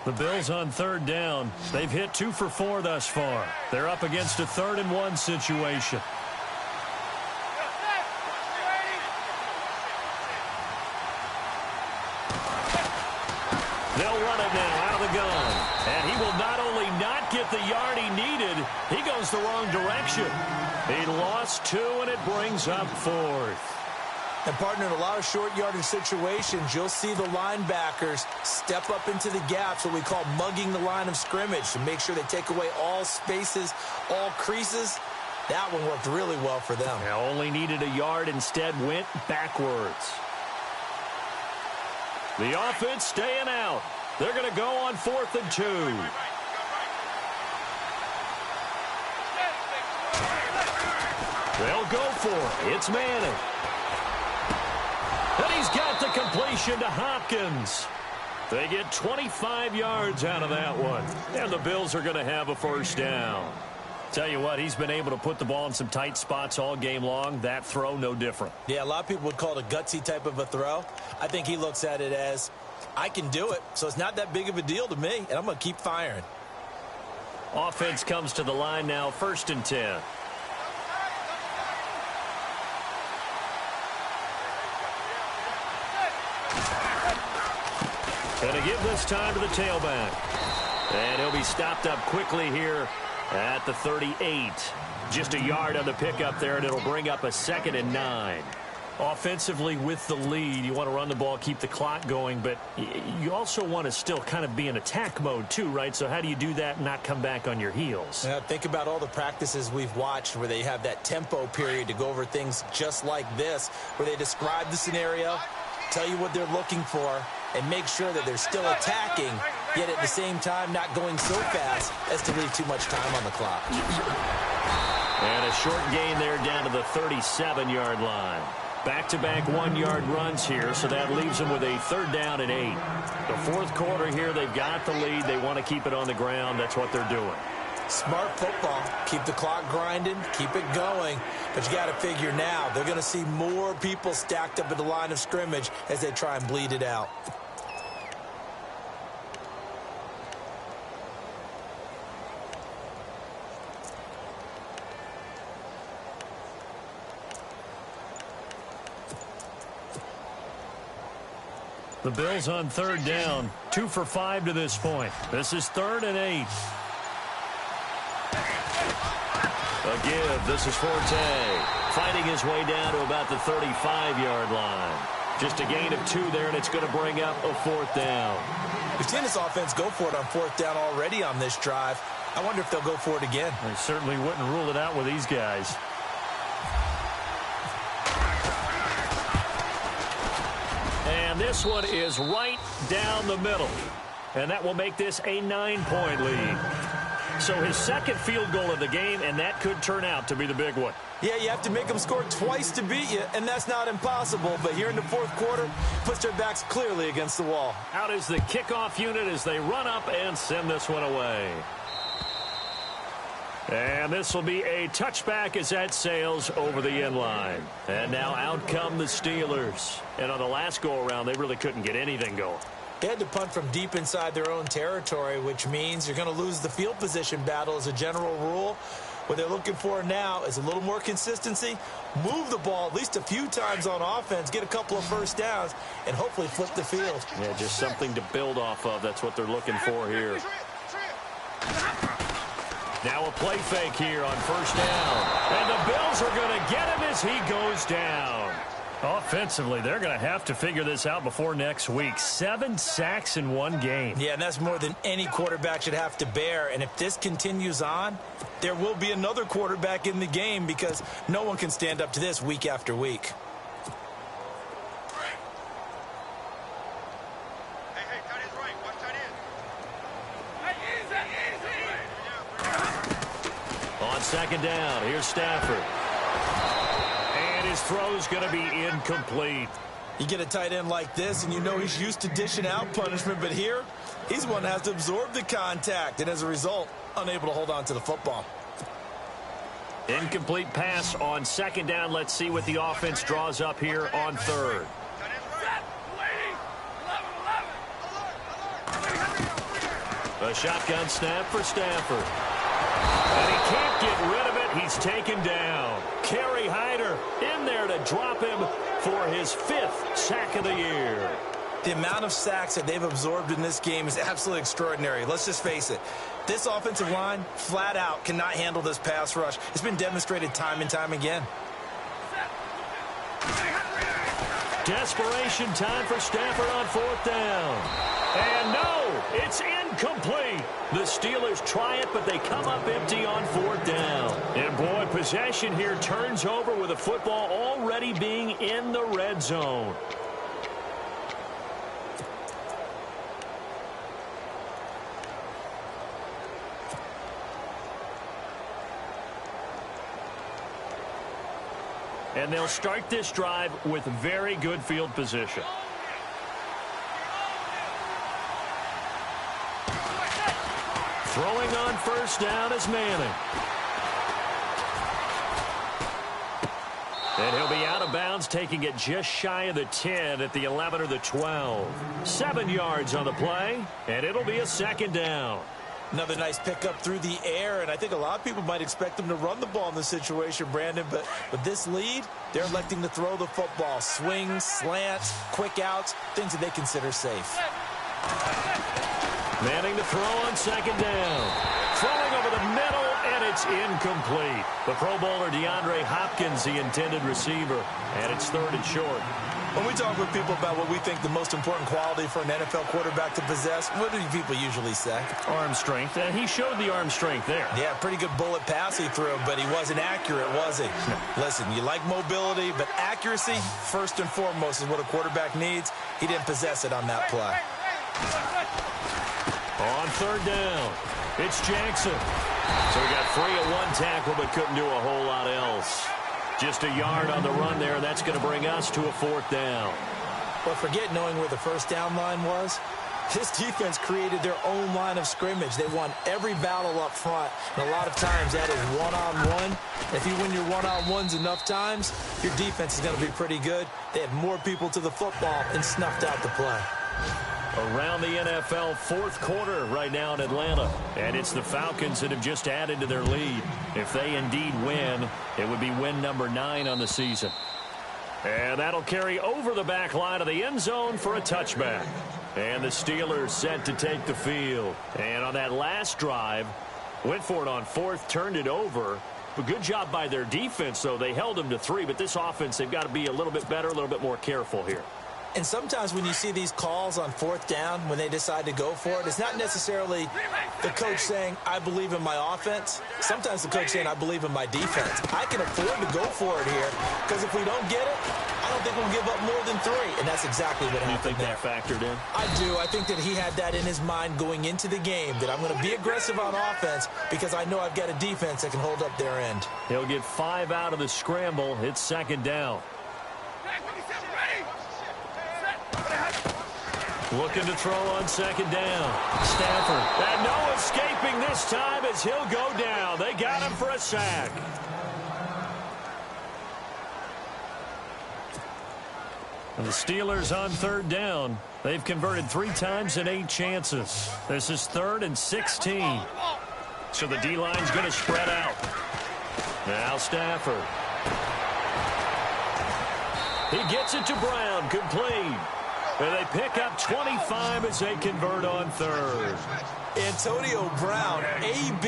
Speaker 1: The Bills on 3rd down. They've hit 2 for 4 thus far. They're up against a 3rd and 1 situation. They'll run it now out of the gun. And he will not only not get the yard he needed, he goes the wrong direction. He lost 2, and it brings up 4th.
Speaker 2: And, partner, in a lot of short yardage situations, you'll see the linebackers step up into the gaps, what we call mugging the line of scrimmage, to make sure they take away all spaces, all creases. That one worked really well for them.
Speaker 1: Now only needed a yard, instead went backwards. The offense staying out. They're going to go on 4th and 2. They'll go for it. It's Manning. And he's got the completion to Hopkins. They get 25 yards out of that one. And the Bills are going to have a first down. Tell you what, he's been able to put the ball in some tight spots all game long. That throw, no different.
Speaker 2: Yeah, a lot of people would call it a gutsy type of a throw. I think he looks at it as, I can do it, so it's not that big of a deal to me, and I'm going to keep firing.
Speaker 1: Offense comes to the line now, 1st and 10. And a give this time to the tailback. And he'll be stopped up quickly here at the 38. Just a yard on the pickup there, and it'll bring up a 2nd and 9. Offensively with the lead, you want to run the ball, keep the clock going, but you also want to still kind of be in attack mode too, right? So how do you do that and not come back on your heels?
Speaker 2: Yeah, think about all the practices we've watched where they have that tempo period to go over things just like this, where they describe the scenario, tell you what they're looking for, and make sure that they're still attacking, yet at the same time not going so fast as to leave too much time on the clock.
Speaker 1: And a short gain there down to the 37-yard line. Back-to-back 1-yard runs here, so that leaves them with a 3rd down and 8. The 4th quarter here, they've got the lead. They want to keep it on the ground. That's what they're doing.
Speaker 2: Smart football. Keep the clock grinding, keep it going. But you got to figure now, they're going to see more people stacked up at the line of scrimmage as they try and bleed it out.
Speaker 1: The Bills on 3rd down, 2 for 5 to this point. This is 3rd and 8. A give. This is Forte. Fighting his way down to about the 35-yard line. Just a gain of 2 there, and it's going to bring up a 4th down.
Speaker 2: We've seen this offense go for it on 4th down already on this drive. I wonder if they'll go for it again.
Speaker 1: They certainly wouldn't rule it out with these guys. And this one is right down the middle. And that will make this a 9-point lead. So his 2nd field goal of the game, and that could turn out to be the big one.
Speaker 2: Yeah, you have to make them score twice to beat you, and that's not impossible. But here in the 4th quarter, puts their backs clearly against the wall.
Speaker 1: Out is the kickoff unit as they run up and send this one away. And this will be a touchback as that sails over the end line. And now out come the Steelers. And on the last go-around, they really couldn't get anything going.
Speaker 2: They had to punt from deep inside their own territory, which means you're going to lose the field position battle as a general rule. What they're looking for now is a little more consistency, move the ball at least a few times on offense, get a couple of first downs, and hopefully flip the field.
Speaker 1: Yeah, just something to build off of. That's what they're looking for here. Now a play fake here on 1st down. And the Bills are going to get him as he goes down. Offensively, they're going to have to figure this out before next week. 7 sacks in one game.
Speaker 2: Yeah, and that's more than any quarterback should have to bear. And if this continues on, there will be another quarterback in the game because no one can stand up to this week after week.
Speaker 3: Hey, tight end's right. Watch tight end.
Speaker 1: On 2nd down, here's Stafford. And his throw's going to be incomplete.
Speaker 2: You get a tight end like this, and you know he's used to dishing out punishment, but here, he's one that has to absorb the contact, and as a result, unable to hold on to the football.
Speaker 1: Incomplete pass on 2nd down. Let's see what the offense draws up here on 3rd.
Speaker 3: Tight end's right.
Speaker 1: A shotgun snap for Stafford. And he can't get rid of it. He's taken down. Kerry Hyder in there to drop him for his 5th sack of the year.
Speaker 2: The amount of sacks that they've absorbed in this game is absolutely extraordinary. Let's just face it. This offensive line, flat out, cannot handle this pass rush. It's been demonstrated time and time again.
Speaker 1: Desperation time for Stafford on 4th down. And no, it's incomplete. The Steelers try it, but they come up empty on 4th down. And boy, possession here turns over with the football already being in the red zone. And they'll start this drive with very good field position. first down is Manning. And he'll be out of bounds, taking it just shy of the 10 at the 11 or the 12. 7 yards on the play, and it'll be a second down.
Speaker 2: Another nice pickup through the air, and I think a lot of people might expect them to run the ball in this situation, Brandon, but with this lead, they're electing to throw the football. Swings, slants, quick outs, things that they consider safe.
Speaker 1: Manning to throw on second down. Throwing over the middle, and it's incomplete. The Pro Bowler DeAndre Hopkins, the intended receiver, and it's third and short.
Speaker 2: When we talk with people about what we think the most important quality for an NFL quarterback to possess, what do people usually say?
Speaker 1: Arm strength. He showed the arm strength there.
Speaker 2: Yeah, pretty good bullet pass he threw, but he wasn't accurate, was he? No. Listen, you like mobility, but accuracy, first and foremost, is what a quarterback needs. He didn't possess it on that play.
Speaker 1: On third down, it's Jackson. So we got 3 at one tackle, but couldn't do a whole lot else. Just a yard on the run there, and that's going to bring us to a 4th down.
Speaker 2: Well, forget knowing where the first down line was. This defense created their own line of scrimmage. They won every battle up front, and a lot of times that is one-on-one. If you win your one-on-ones enough times, your defense is going to be pretty good. They had more people to the football and snuffed out the play.
Speaker 1: Around the NFL, 4th quarter right now in Atlanta. And it's the Falcons that have just added to their lead. If they indeed win, it would be win number 9 on the season. And that'll carry over the back line of the end zone for a touchback. And the Steelers set to take the field. And on that last drive, went for it on 4th, turned it over. But good job by their defense, though. They held them to 3, but this offense, they've got to be a little bit better, a little bit more careful here.
Speaker 2: And sometimes when you see these calls on 4th down, when they decide to go for it, it's not necessarily the coach saying, I believe in my offense. Sometimes the coach saying, I believe in my defense. I can afford to go for it here, because if we don't get it, I don't think we'll give up more than 3. And that's exactly what happened.
Speaker 1: You think that factored in?
Speaker 2: I do. I think that he had that in his mind going into the game, that I'm going to be aggressive on offense because I know I've got a defense that can hold up their end.
Speaker 1: He'll get 5 out of the scramble. It's second down. Looking to throw on second down. Stafford. And no escaping this time as he'll go down. They got him for a sack. And the Steelers on 3rd down. They've converted 3 times in 8 chances. This is 3rd and 16. So the D-line's going to spread out. Now Stafford. He gets it to Brown. Complete. And they pick up 25 as they convert on 3rd.
Speaker 2: Antonio Brown, AB,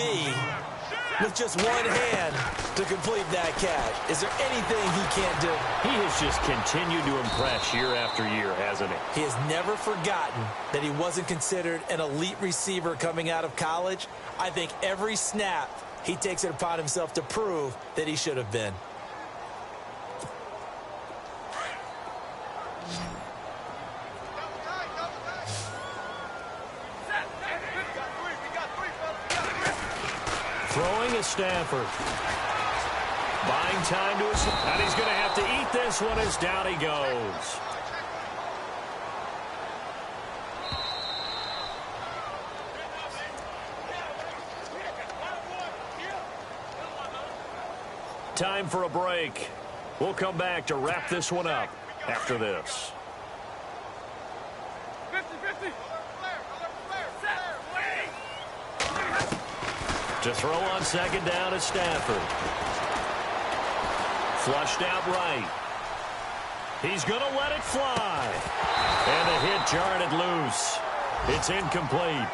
Speaker 2: with just one hand to complete that catch. Is there anything he can't do?
Speaker 1: He has just continued to impress year after year, hasn't he?
Speaker 2: He has never forgotten that he wasn't considered an elite receiver coming out of college. I think every snap he takes it upon himself to prove that he should have been.
Speaker 1: Throwing is Stafford. Buying time to his... And he's going to have to eat this one as down he goes. Time for a break. We'll come back to wrap this one up after this.
Speaker 3: 50-50.
Speaker 1: To throw on second down is Stafford. Flushed out right. He's going to let it fly. And the hit jarred it loose. It's incomplete.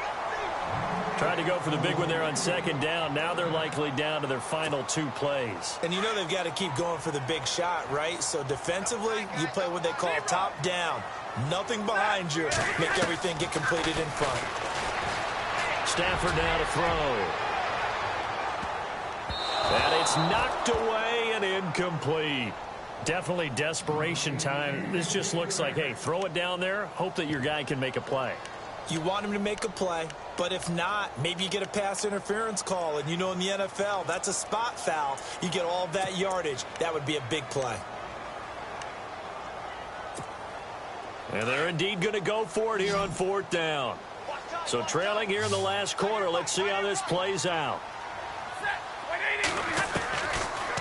Speaker 1: Tried to go for the big one there on second down. Now they're likely down to their final 2 plays.
Speaker 2: And you know they've got to keep going for the big shot, right? So defensively, you play what they call top down. Nothing behind you. Make everything get completed in front.
Speaker 1: Stafford now to throw. And it's knocked away and incomplete. Definitely desperation time. This just looks like, hey, throw it down there. Hope that your guy can make a play.
Speaker 2: You want him to make a play, but if not, maybe you get a pass interference call. And you know in the NFL, that's a spot foul. You get all that yardage. That would be a big play.
Speaker 1: And they're indeed going to go for it here on 4th down. So trailing here in the last quarter. Let's see how this plays out.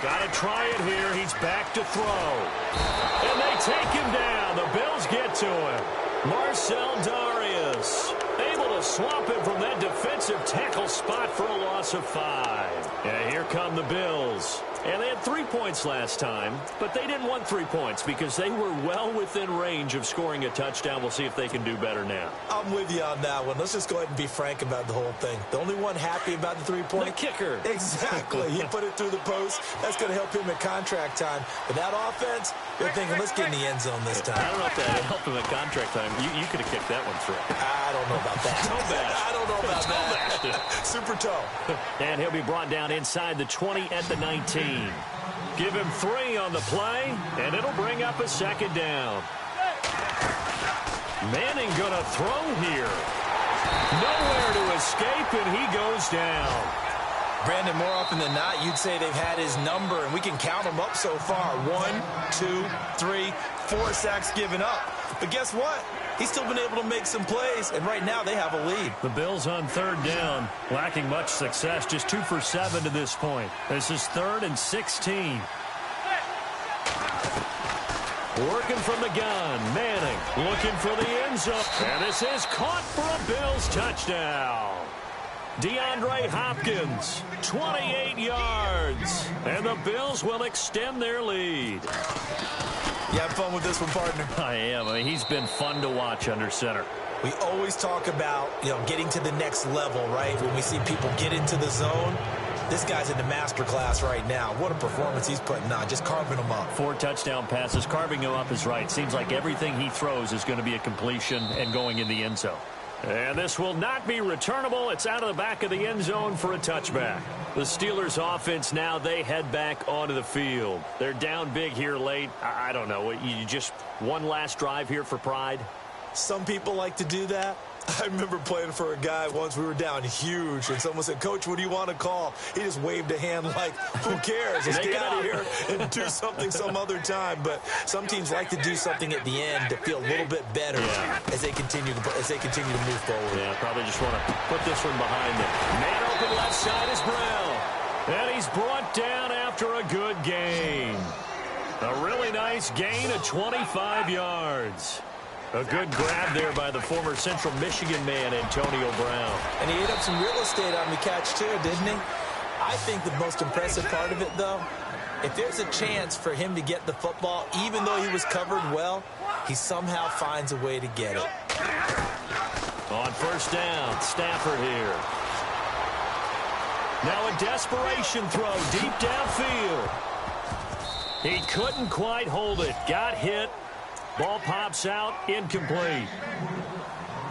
Speaker 1: Got to try it here. He's back to throw. And they take him down. The Bills get to him. Marcel Darius able to swamp him from that defensive tackle spot for a loss of 5. Yeah, here come the Bills. And they had 3 points last time, but they didn't want 3 points because they were well within range of scoring a touchdown. We'll see if they can do better now.
Speaker 2: I'm with you on that one. Let's just go ahead and be frank about the whole thing. The only one happy about the 3-point.
Speaker 1: The kicker.
Speaker 2: Exactly. He put it through the post. That's going to help him at contract time. But that offense, they're thinking, let's get in the end zone this time.
Speaker 1: I don't know if that helped him at contract time. You could have kicked that one through.
Speaker 2: I don't know about that.
Speaker 1: Toe bash.
Speaker 2: I don't know about that. Super toe.
Speaker 1: And he'll be brought down inside the 20 at the 19. Give him 3 on the play, and it'll bring up a second down. Manning going to throw here. Nowhere to escape, and he goes down.
Speaker 2: Brandon, more often than not, you'd say they've had his number, and we can count them up so far. 1, 2, 3, 4 sacks given up. But guess what? He's still been able to make some plays, and right now they have a lead.
Speaker 1: The Bills on 3rd down, lacking much success, just 2 for 7 to this point. This is 3rd and 16. Working from the gun, Manning looking for the end zone. And this is caught for a Bills touchdown. DeAndre Hopkins, 28 yards. And the Bills will extend their lead.
Speaker 2: You have fun with this one, partner?
Speaker 1: I am. I mean, he's been fun to watch under center.
Speaker 2: We always talk about, getting to the next level, right? When we see people get into the zone, this guy's in the master class right now. What a performance he's putting on, just carving them up. 4 touchdown passes. Carving him up is right. Seems like everything he throws is going to be a completion and going in the end zone. And this will not be returnable. It's out of the back of the end zone for a touchback. The Steelers offense now, they head back onto the field. They're down big here late. I don't know. You just one last drive here for pride? Some people like to do that. I remember playing for a guy once. We were down huge, and someone said, "Coach, what do you want to call?" He just waved a hand like, who cares? Let's get out of here and do something some other time. But some teams like to do something at the end to feel a little bit better as they continue to move forward. Yeah, probably just want to put this one behind them. Man open left side is Brown. And he's brought down after a good gain. A really nice gain of 25 yards. A good grab there by the former Central Michigan man, Antonio Brown. And he ate up some real estate on the catch, too, didn't he? I think the most impressive part of it, though, if there's a chance for him to get the football, even though he was covered well, he somehow finds a way to get it. On 1st down, Stafford here. Now a desperation throw deep downfield. He couldn't quite hold it. Got hit. Ball pops out, incomplete.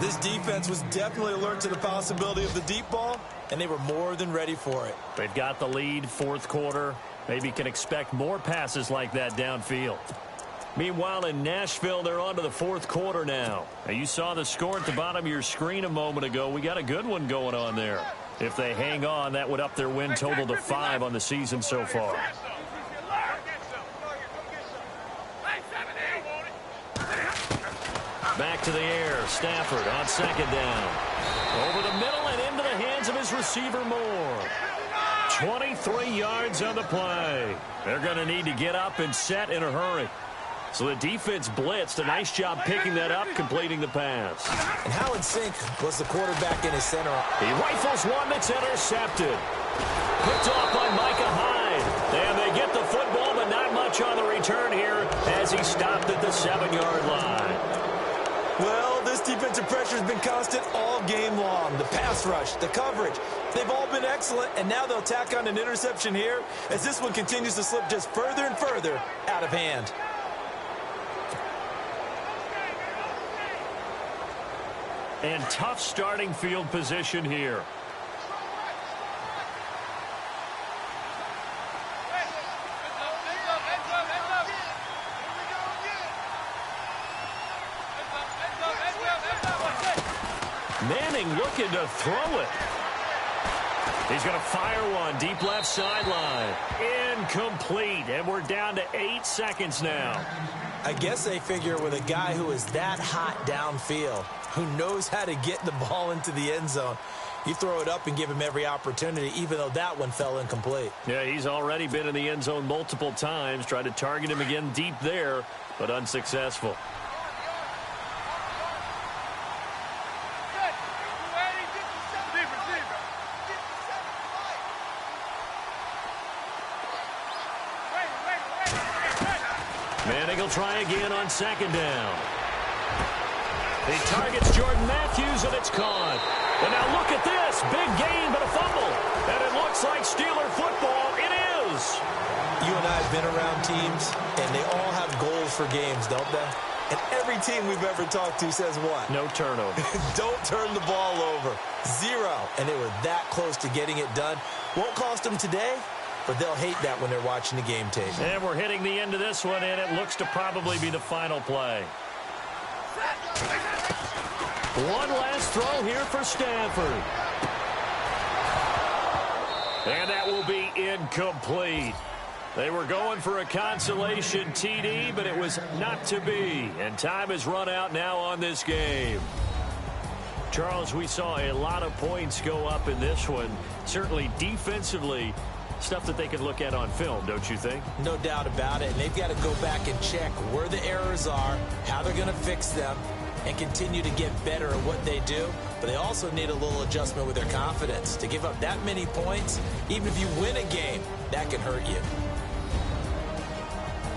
Speaker 2: This defense was definitely alert to the possibility of the deep ball, and they were more than ready for it. They've got the lead, 4th quarter. Maybe can expect more passes like that downfield. Meanwhile, in Nashville, they're on to the 4th quarter now. Now, you saw the score at the bottom of your screen a moment ago. We got a good one going on there. If they hang on, that would up their win total to 5 on the season so far. Back to the air. Stafford on 2nd down. Over the middle and into the hands of his receiver Moore. 23 yards on the play. They're going to need to get up and set in a hurry. So the defense blitzed. A nice job picking that up, completing the pass. And how in sync was the quarterback in his center? He rifles one that's intercepted. Picked off by Micah Hyde. And they get the football, but not much on the return here as he stopped at the 7-yard line. Well, this defensive pressure has been constant all game long. The pass rush, the coverage, they've all been excellent, and now they'll tack on an interception here as this one continues to slip just further and further out of hand. And tough starting field position here. Manning looking to throw it. He's going to fire one deep left sideline. Incomplete, and we're down to 8 seconds now. I guess they figure with a guy who is that hot downfield, who knows how to get the ball into the end zone. You throw it up and give him every opportunity, even though that one fell incomplete.
Speaker 1: Yeah, he's already been in the end zone multiple times. Tried to target him again deep there, but unsuccessful. Manning will try again on second down. He targets Jordan Matthews, and it's caught. And now look at this. Big gain, but a fumble. And it looks like Steeler football. It is.
Speaker 2: You and I have been around teams, and they all have goals for games, don't they? And every team we've ever talked to says what?
Speaker 1: No turnover.
Speaker 2: Don't turn the ball over. 0. And they were that close to getting it done. Won't cost them today, but they'll hate that when they're watching the game tape.
Speaker 1: And we're hitting the end of this one, and it looks to probably be the final play. One last throw here for Stanford. And that will be incomplete. They were going for a consolation TD, but it was not to be. And time has run out now on this game. Charles, we saw a lot of points go up in this one. Certainly defensively, stuff that they could look at on film, don't you think?
Speaker 2: No doubt about it. And they've got to go back and check where the errors are, how they're going to fix them, and continue to get better at what they do. But they also need a little adjustment with their confidence. To give up that many points, even if you win a game, that can hurt you.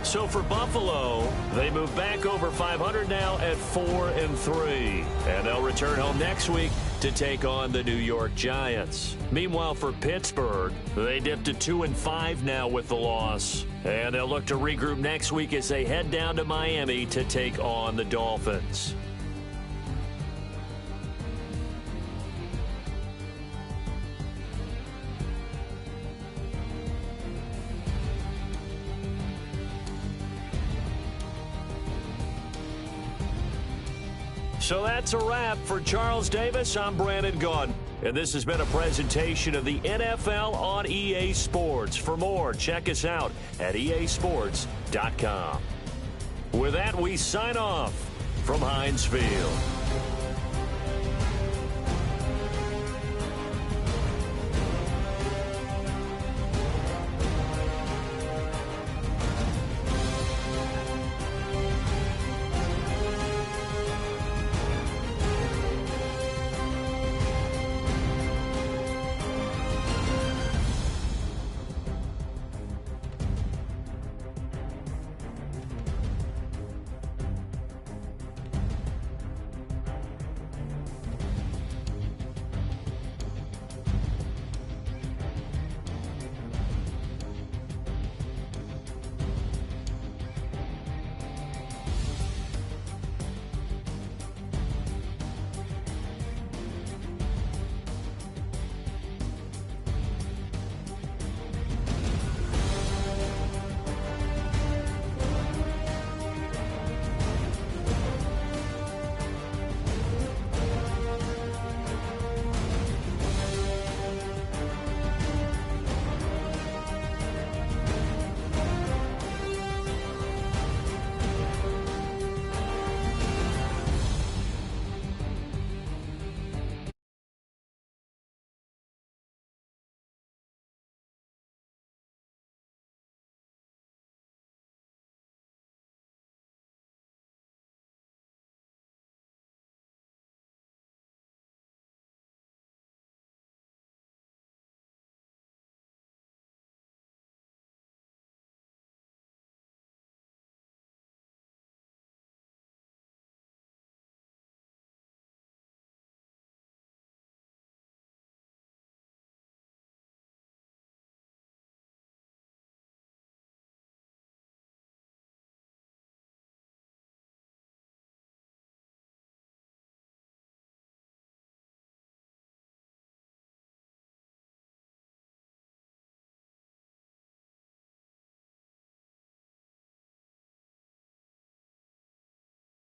Speaker 1: So for Buffalo, they move back over 500 now at 4-3. And they'll return home next week to take on the New York Giants. Meanwhile, for Pittsburgh, they dipped to 2-5 now with the loss. And they'll look to regroup next week as they head down to Miami to take on the Dolphins. So that's a wrap. For Charles Davis, I'm Brandon Gaudin. And this has been a presentation of the NFL on EA Sports. For more, check us out at easports.com. With that, we sign off from Heinz Field.